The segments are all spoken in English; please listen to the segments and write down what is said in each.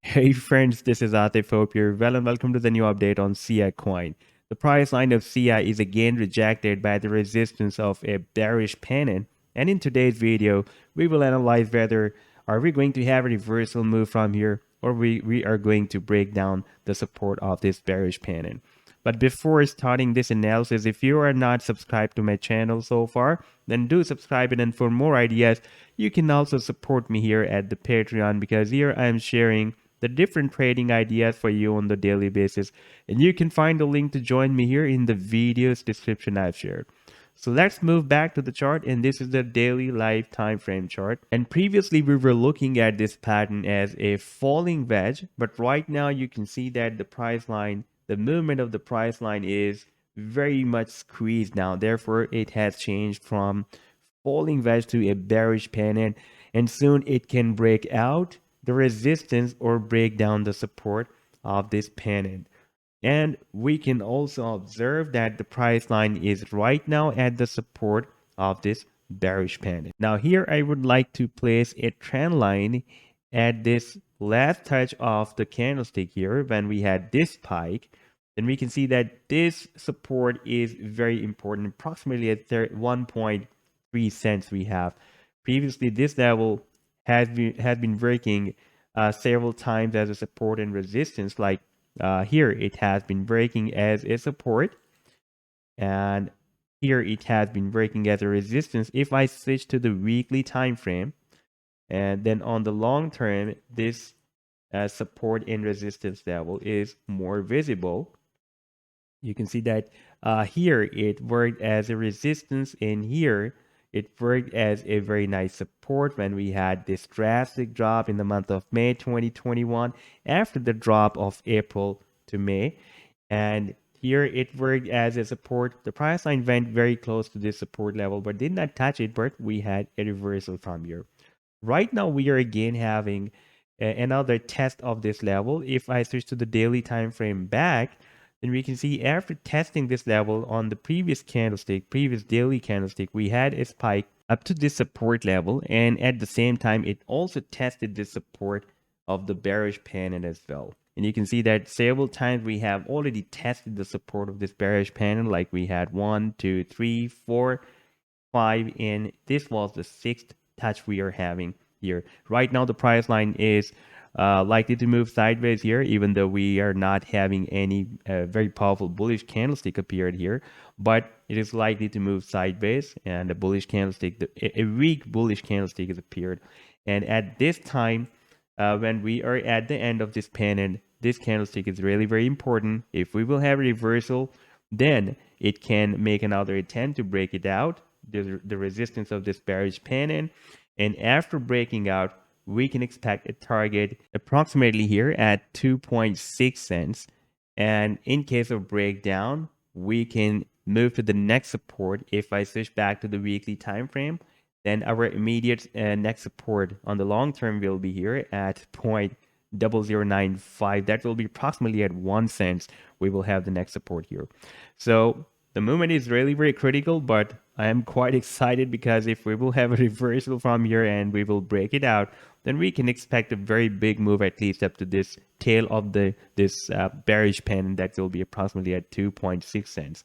Hey friends, this is Atif. Hope you're well and welcome to the new update on Siacoin. The price line of Sia is again rejected by the resistance of a bearish pennant, and in today's video, we will analyze whether are we going to have a reversal move from here or we are going to break down the support of this bearish pennant. But before starting this analysis, if you are not subscribed to my channel so far, then do subscribe, and for more ideas, you can also support me here at the Patreon, because here I am sharing the different trading ideas for you on the daily basis, and you can find the link to join me here in the video's description I've shared. So let's move back to the chart, and this is the daily live time frame chart. And previously we were looking at this pattern as a falling wedge, but right now you can see that the price line, the movement of the price line is very much squeezed now. Therefore it has changed from falling wedge to a bearish pennant, and soon it can break out the resistance or break down the support of this pennant. And we can also observe that the price line is right now at the support of this bearish pennant. Now here I would like to place a trend line at this last touch of the candlestick here when we had this spike. Then we can see that this support is very important, approximately at 1.3 cents we have. Previously this level has been working several times as a support and resistance. Like here it has been breaking as a support, and here it has been breaking as a resistance. If I switch to the weekly time frame, and then on the long term, this support and resistance level is more visible. You can see that here it worked as a resistance, and here it worked as a very nice support when we had this drastic drop in the month of May 2021 after the drop of April to May. And here it worked as a support. The price line went very close to this support level but did not touch it, but we had a reversal from here. Right now we are again having another test of this level. If I switch to the daily time frame back, then we can see after testing this level on the previous daily candlestick, we had a spike up to this support level, and at the same time it also tested the support of the bearish pennant as well. And you can see that several times we have already tested the support of this bearish pennant, like we had 1, 2, 3, 4, 5, and this was the 6th touch we are having here. Right now the price line is likely to move sideways here, even though we are not having any very powerful bullish candlestick appeared here, but it is likely to move sideways, and a bullish candlestick, a weak bullish candlestick has appeared. And at this time, when we are at the end of this pennant, this candlestick is really very important. If we will have a reversal, then it can make another attempt to break it out, the resistance of this bearish pennant, and after breaking out, we can expect a target approximately here at 2.6 cents. And in case of breakdown, we can move to the next support. If I switch back to the weekly time frame, then our immediate next support on the long term will be here at 0.0095. That will be approximately at 1 cent. We will have the next support here. So the movement is really very critical, but I am quite excited, because if we will have a reversal from here and we will break it out, then we can expect a very big move, at least up to this tail of this bearish pennant that will be approximately at 2.6 cents.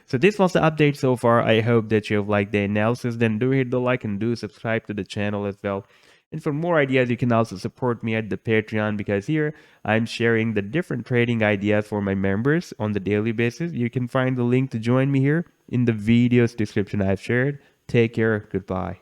So this was the update so far. I hope that you have liked the analysis. Then do hit the like and do subscribe to the channel as well. And for more ideas, you can also support me at the Patreon, because here I'm sharing the different trading ideas for my members on the daily basis. You can find the link to join me here in the video's description I've shared. Take care. Goodbye.